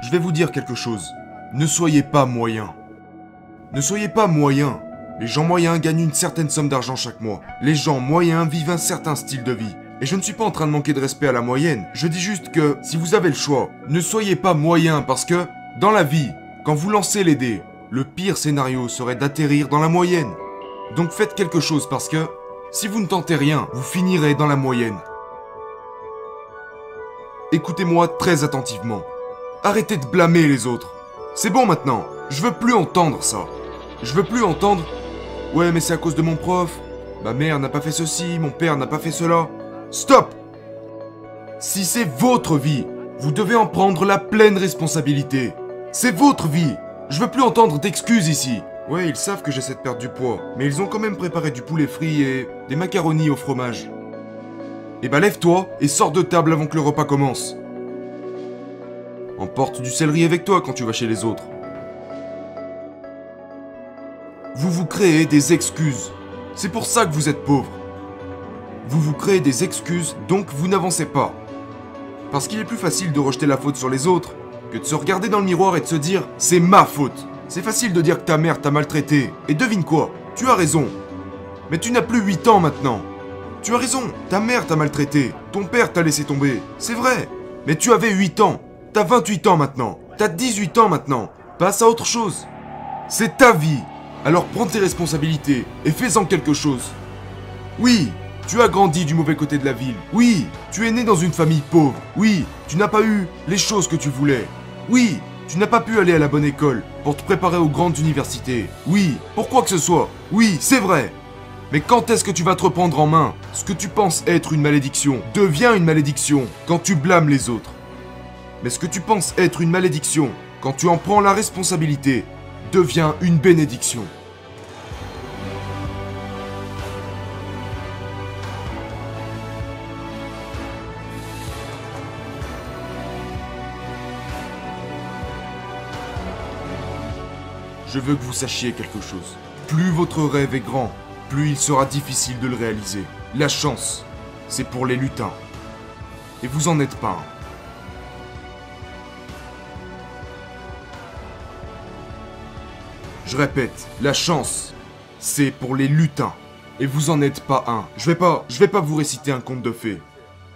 je vais vous dire quelque chose. Ne soyez pas moyen. Ne soyez pas moyen. Les gens moyens gagnent une certaine somme d'argent chaque mois. Les gens moyens vivent un certain style de vie. Et je ne suis pas en train de manquer de respect à la moyenne. Je dis juste que, si vous avez le choix, ne soyez pas moyen parce que, dans la vie, quand vous lancez les dés, le pire scénario serait d'atterrir dans la moyenne. Donc faites quelque chose parce que, si vous ne tentez rien, vous finirez dans la moyenne. Écoutez-moi très attentivement. Arrêtez de blâmer les autres. C'est bon maintenant, je veux plus entendre ça. Je veux plus entendre « Ouais, mais c'est à cause de mon prof. Ma mère n'a pas fait ceci, mon père n'a pas fait cela. » Stop! Si c'est votre vie, vous devez en prendre la pleine responsabilité. C'est votre vie. Je veux plus entendre d'excuses ici. Ouais, ils savent que j'essaie de perdre du poids, mais ils ont quand même préparé du poulet frit et des macaronis au fromage. Eh ben lève-toi et sors de table avant que le repas commence. Emporte du céleri avec toi quand tu vas chez les autres. Vous vous créez des excuses. C'est pour ça que vous êtes pauvre. Vous vous créez des excuses, donc vous n'avancez pas. Parce qu'il est plus facile de rejeter la faute sur les autres que de se regarder dans le miroir et de se dire « c'est ma faute ». C'est facile de dire que ta mère t'a maltraité. Et devine quoi? Tu as raison. Mais tu n'as plus 8 ans maintenant. Tu as raison, ta mère t'a maltraité. Ton père t'a laissé tomber. C'est vrai. Mais tu avais 8 ans. T'as 28 ans maintenant. T'as 18 ans maintenant. Passe à autre chose. C'est ta vie. Alors prends tes responsabilités et fais-en quelque chose. Oui, tu as grandi du mauvais côté de la ville. Oui, tu es né dans une famille pauvre. Oui, tu n'as pas eu les choses que tu voulais. Oui, tu n'as pas pu aller à la bonne école pour te préparer aux grandes universités. Oui, pour quoi que ce soit. Oui, c'est vrai. Mais quand est-ce que tu vas te reprendre en main? Ce que tu penses être une malédiction devient une malédiction quand tu blâmes les autres. Mais ce que tu penses être une malédiction quand tu en prends la responsabilité devient une bénédiction. Je veux que vous sachiez quelque chose. Plus votre rêve est grand, plus il sera difficile de le réaliser. La chance, c'est pour les lutins. Et vous en êtes pas un. Je répète, la chance, c'est pour les lutins. Et vous en êtes pas un. Je vais pas vous réciter un conte de fées.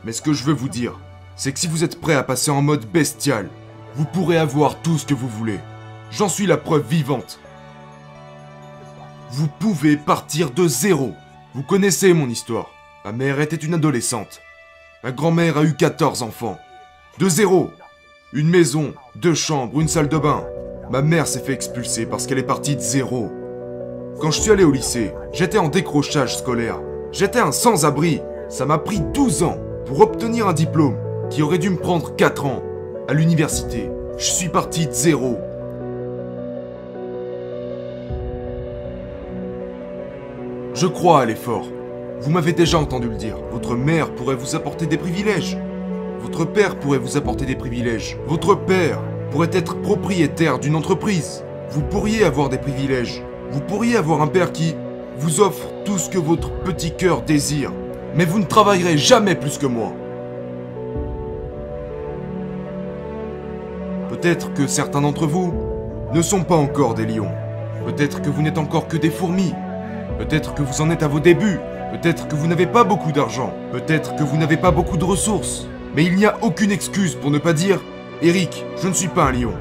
Mais ce que je veux vous dire, c'est que si vous êtes prêt à passer en mode bestial, vous pourrez avoir tout ce que vous voulez. J'en suis la preuve vivante. Vous pouvez partir de zéro. Vous connaissez mon histoire. Ma mère était une adolescente. Ma grand-mère a eu 14 enfants. De zéro. Une maison, 2 chambres, une salle de bain. Ma mère s'est fait expulser parce qu'elle est partie de zéro. Quand je suis allé au lycée, j'étais en décrochage scolaire. J'étais un sans-abri. Ça m'a pris 12 ans pour obtenir un diplôme qui aurait dû me prendre 4 ans. À l'université, je suis parti de zéro. Je crois à l'effort. Vous m'avez déjà entendu le dire. Votre mère pourrait vous apporter des privilèges. Votre père pourrait vous apporter des privilèges. Votre père pourrait être propriétaire d'une entreprise. Vous pourriez avoir des privilèges. Vous pourriez avoir un père qui vous offre tout ce que votre petit cœur désire. Mais vous ne travaillerez jamais plus que moi. Peut-être que certains d'entre vous ne sont pas encore des lions. Peut-être que vous n'êtes encore que des fourmis. Peut-être que vous en êtes à vos débuts. Peut-être que vous n'avez pas beaucoup d'argent. Peut-être que vous n'avez pas beaucoup de ressources. Mais il n'y a aucune excuse pour ne pas dire « Eric, je ne suis pas un lion ».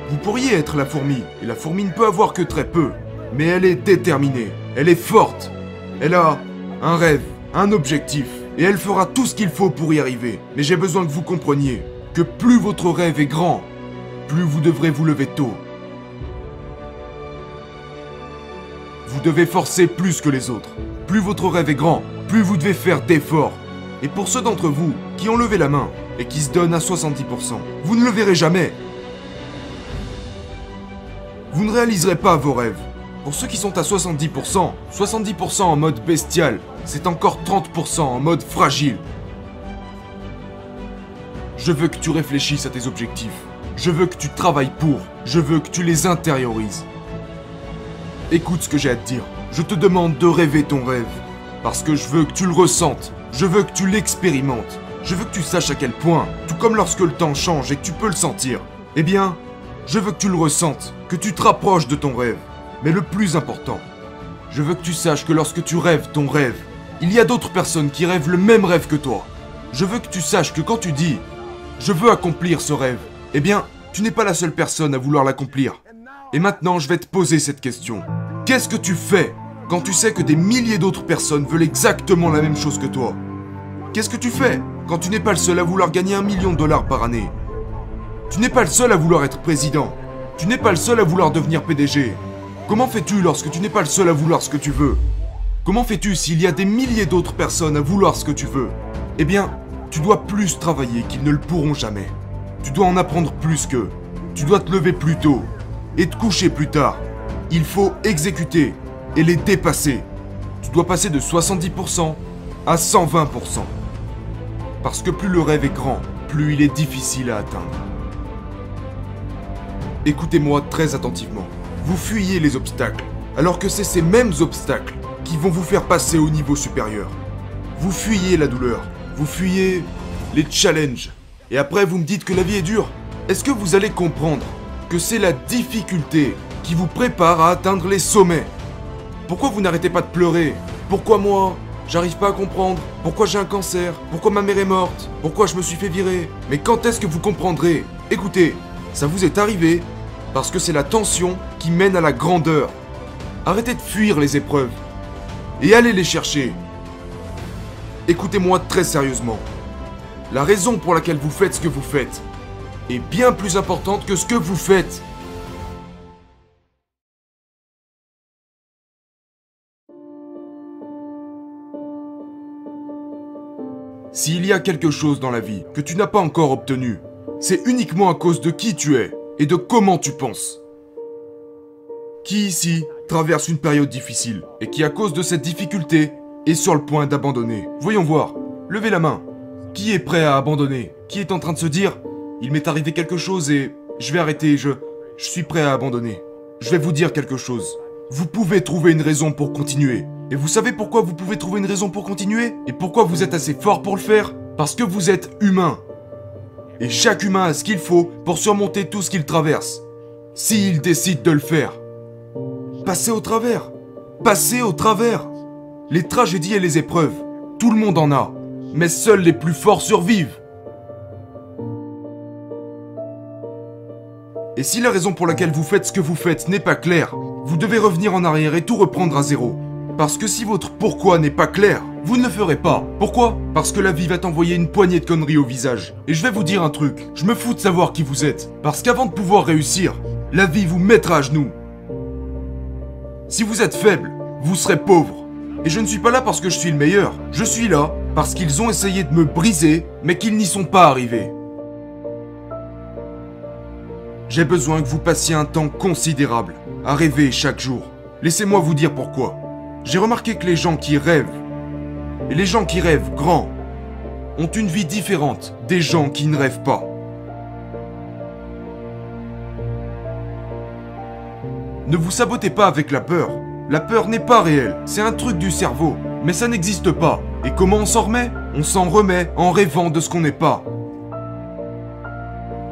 Vous pourriez être la fourmi, et la fourmi ne peut avoir que très peu. Mais elle est déterminée, elle est forte. Elle a un rêve, un objectif, et elle fera tout ce qu'il faut pour y arriver. Mais j'ai besoin que vous compreniez que plus votre rêve est grand, plus vous devrez vous lever tôt. Vous devez forcer plus que les autres. Plus votre rêve est grand, plus vous devez faire d'efforts. Et pour ceux d'entre vous qui ont levé la main et qui se donnent à 70%, vous ne le verrez jamais. Vous ne réaliserez pas vos rêves. Pour ceux qui sont à 70%, 70% en mode bestial, c'est encore 30% en mode fragile. Je veux que tu réfléchisses à tes objectifs. Je veux que tu travailles pour. Je veux que tu les intériorises. Écoute ce que j'ai à te dire. Je te demande de rêver ton rêve. Parce que je veux que tu le ressentes. Je veux que tu l'expérimentes. Je veux que tu saches à quel point, tout comme lorsque le temps change et que tu peux le sentir, eh bien, je veux que tu le ressentes, que tu te rapproches de ton rêve. Mais le plus important, je veux que tu saches que lorsque tu rêves ton rêve, il y a d'autres personnes qui rêvent le même rêve que toi. Je veux que tu saches que quand tu dis « Je veux accomplir ce rêve », eh bien, tu n'es pas la seule personne à vouloir l'accomplir. Et maintenant, je vais te poser cette question. Qu'est-ce que tu fais quand tu sais que des milliers d'autres personnes veulent exactement la même chose que toi? Qu'est-ce que tu fais quand tu n'es pas le seul à vouloir gagner 1 million de dollars par année? Tu n'es pas le seul à vouloir être président. Tu n'es pas le seul à vouloir devenir PDG. Comment fais-tu lorsque tu n'es pas le seul à vouloir ce que tu veux? Comment fais-tu s'il y a des milliers d'autres personnes à vouloir ce que tu veux? Eh bien, tu dois plus travailler qu'ils ne le pourront jamais. Tu dois en apprendre plus qu'eux. Tu dois te lever plus tôt et te coucher plus tard. Il faut exécuter et les dépasser. Tu dois passer de 70% à 120%. Parce que plus le rêve est grand, plus il est difficile à atteindre. Écoutez-moi très attentivement. Vous fuyez les obstacles, alors que c'est ces mêmes obstacles qui vont vous faire passer au niveau supérieur. Vous fuyez la douleur, vous fuyez les challenges. Et après vous me dites que la vie est dure. Est-ce que vous allez comprendre que c'est la difficulté qui vous prépare à atteindre les sommets? Pourquoi vous n'arrêtez pas de pleurer? Pourquoi moi? J'arrive pas à comprendre. Pourquoi j'ai un cancer? Pourquoi ma mère est morte? Pourquoi je me suis fait virer? Mais quand est-ce que vous comprendrez? Écoutez, ça vous est arrivé parce que c'est la tension qui mène à la grandeur. Arrêtez de fuir les épreuves et allez les chercher. Écoutez-moi très sérieusement. La raison pour laquelle vous faites ce que vous faites est bien plus importante que ce que vous faites. S'il y a quelque chose dans la vie que tu n'as pas encore obtenu, c'est uniquement à cause de qui tu es et de comment tu penses. Qui ici traverse une période difficile et qui à cause de cette difficulté est sur le point d'abandonner? Voyons voir, levez la main. Qui est prêt à abandonner? Qui est en train de se dire « Il m'est arrivé quelque chose et je vais arrêter, je suis prêt à abandonner ». Je vais vous dire quelque chose. Vous pouvez trouver une raison pour continuer. Et vous savez pourquoi vous pouvez trouver une raison pour continuer? Et pourquoi vous êtes assez fort pour le faire? Parce que vous êtes humain. Et chaque humain a ce qu'il faut pour surmonter tout ce qu'il traverse. S'il décide de le faire. Passez au travers. Passez au travers. Les tragédies et les épreuves, tout le monde en a. Mais seuls les plus forts survivent. Et si la raison pour laquelle vous faites ce que vous faites n'est pas claire, vous devez revenir en arrière et tout reprendre à zéro. Parce que si votre pourquoi n'est pas clair, vous ne le ferez pas. Pourquoi? Parce que la vie va t'envoyer une poignée de conneries au visage. Et je vais vous dire un truc, je me fous de savoir qui vous êtes. Parce qu'avant de pouvoir réussir, la vie vous mettra à genoux. Si vous êtes faible, vous serez pauvre. Et je ne suis pas là parce que je suis le meilleur. Je suis là parce qu'ils ont essayé de me briser, mais qu'ils n'y sont pas arrivés. J'ai besoin que vous passiez un temps considérable à rêver chaque jour. Laissez-moi vous dire pourquoi. J'ai remarqué que les gens qui rêvent, et les gens qui rêvent grand, ont une vie différente des gens qui ne rêvent pas. Ne vous sabotez pas avec la peur. La peur n'est pas réelle, c'est un truc du cerveau, mais ça n'existe pas. Et comment on s'en remet? On s'en remet en rêvant de ce qu'on n'est pas.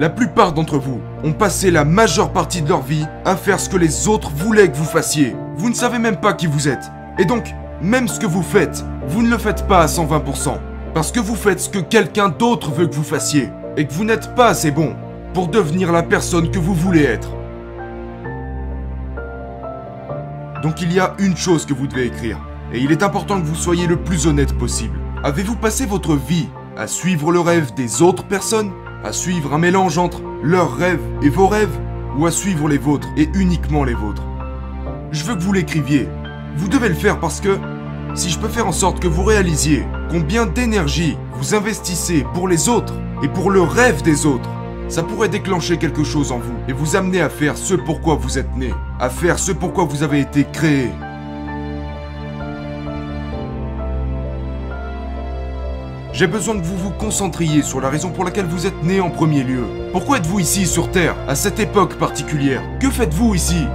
La plupart d'entre vous ont passé la majeure partie de leur vie à faire ce que les autres voulaient que vous fassiez. Vous ne savez même pas qui vous êtes. Et donc, même ce que vous faites, vous ne le faites pas à 120%. Parce que vous faites ce que quelqu'un d'autre veut que vous fassiez. Et que vous n'êtes pas assez bon pour devenir la personne que vous voulez être. Donc il y a une chose que vous devez écrire. Et il est important que vous soyez le plus honnête possible. Avez-vous passé votre vie à suivre le rêve des autres personnes? À suivre un mélange entre leurs rêves et vos rêves? Ou à suivre les vôtres et uniquement les vôtres? Je veux que vous l'écriviez. Vous devez le faire parce que si je peux faire en sorte que vous réalisiez combien d'énergie vous investissez pour les autres et pour le rêve des autres, ça pourrait déclencher quelque chose en vous et vous amener à faire ce pourquoi vous êtes né, à faire ce pourquoi vous avez été créé. J'ai besoin que vous vous concentriez sur la raison pour laquelle vous êtes né en premier lieu. Pourquoi êtes-vous ici sur Terre, à cette époque particulière? Que faites-vous ici?